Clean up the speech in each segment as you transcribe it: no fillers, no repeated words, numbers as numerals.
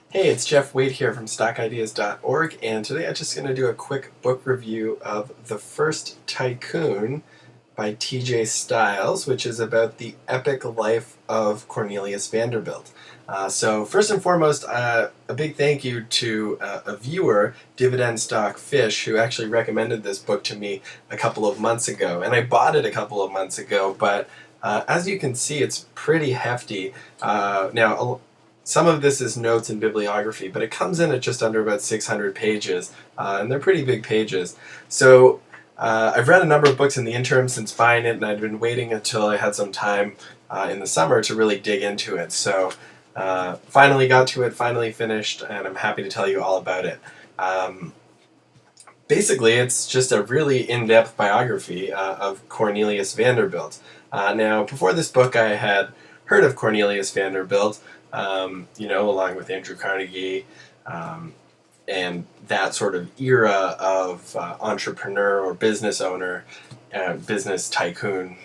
Hey, it's Jeff Wade here from stockideas.org, and today I'm just going to do a quick book review of The First Tycoon by TJ Stiles, which is about the epic life of Cornelius Vanderbilt. So first and foremost, a big thank you to a viewer, Dividend Stock Fish, who actually recommended this book to me a couple of months ago. And I bought it a couple of months ago, but as you can see, it's pretty hefty. Now, some of this is notes and bibliography, but it comes in at just under about 600 pages, and they're pretty big pages. So I've read a number of books in the interim since buying it, and I'd been waiting until I had some time in the summer to really dig into it. So finally got to it, finally finished, and I'm happy to tell you all about it. Basically, it's just a really in-depth biography of Cornelius Vanderbilt. Now, before this book, I had heard of Cornelius Vanderbilt, along with Andrew Carnegie, and that sort of era of entrepreneur or business owner, business tycoon,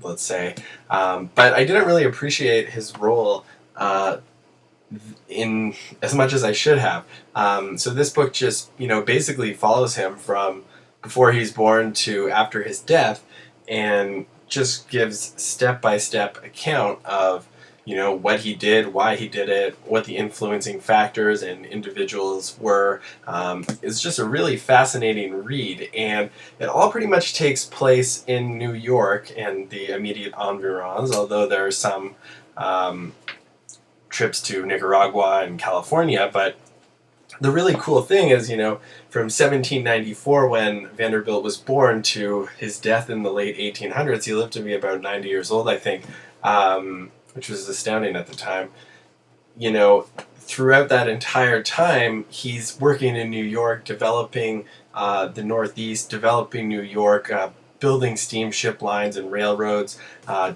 let's say. But I didn't really appreciate his role in as much as I should have. So this book just, basically follows him from before he's born to after his death, and just gives step-by-step account of what he did, why he did it, what the influencing factors and individuals were. It's just a really fascinating read, and it all pretty much takes place in New York and the immediate environs, although there are some trips to Nicaragua and California. But the really cool thing is, from 1794, when Vanderbilt was born, to his death in the late 1800s, he lived to be about 90 years old, I think, which was astounding at the time. Throughout that entire time, he's working in New York, developing the Northeast, developing New York, building steamship lines and railroads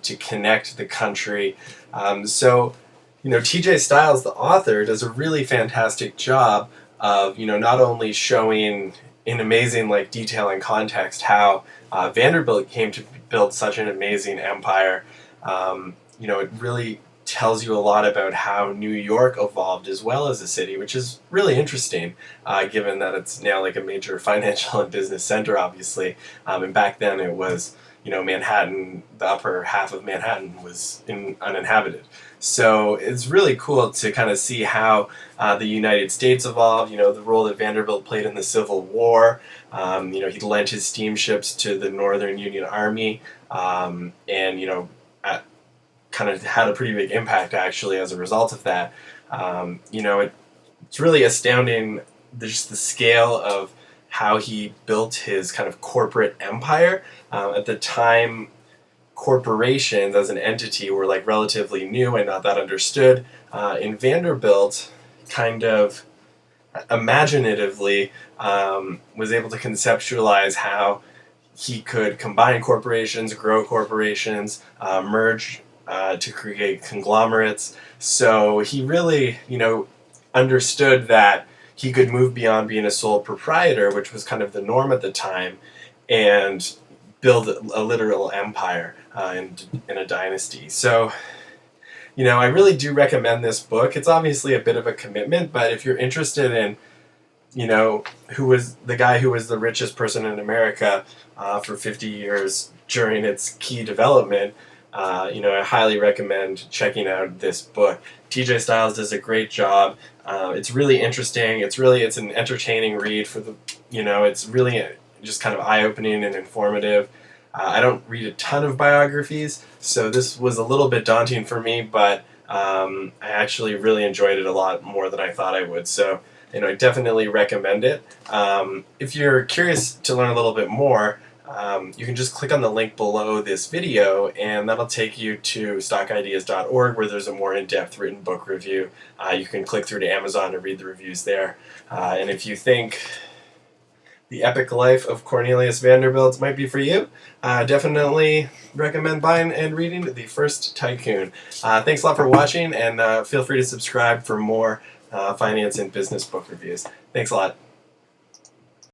to connect the country. TJ Stiles, the author, does a really fantastic job of, not only showing in amazing detail and context how Vanderbilt came to build such an amazing empire. It really tells you a lot about how New York evolved as well as a city, which is really interesting, given that it's now like a major financial and business center, obviously. And back then it was, Manhattan, the upper half of Manhattan was uninhabited. So it's really cool to kind of see how the United States evolved, the role that Vanderbilt played in the Civil War. He lent his steamships to the Northern Union Army, and, kind of had a pretty big impact actually as a result of that. It's really astounding, just the scale of how he built his kind of corporate empire. At the time, corporations as an entity were relatively new and not that understood. In Vanderbilt, kind of imaginatively, was able to conceptualize how he could combine corporations, grow corporations, merge to create conglomerates. So he really, understood that he could move beyond being a sole proprietor, which was kind of the norm at the time, and build a literal empire in a dynasty. So, I really do recommend this book. It's obviously a bit of a commitment, but if you're interested in, who was the guy who was the richest person in America for 50 years during its key development, I highly recommend checking out this book. TJ Stiles does a great job. It's really interesting. It's an entertaining read for the, it's really just kind of eye-opening and informative. I don't read a ton of biographies, so this was a little bit daunting for me, but I actually really enjoyed it a lot more than I thought I would. So, I definitely recommend it. If you're curious to learn a little bit more, you can just click on the link below this video, and that'll take you to stockideas.org, where there's a more in-depth written book review. You can click through to Amazon to read the reviews there. And if you think the epic life of Cornelius Vanderbilt might be for you, definitely recommend buying and reading The First Tycoon. Thanks a lot for watching, and feel free to subscribe for more finance and business book reviews. Thanks a lot.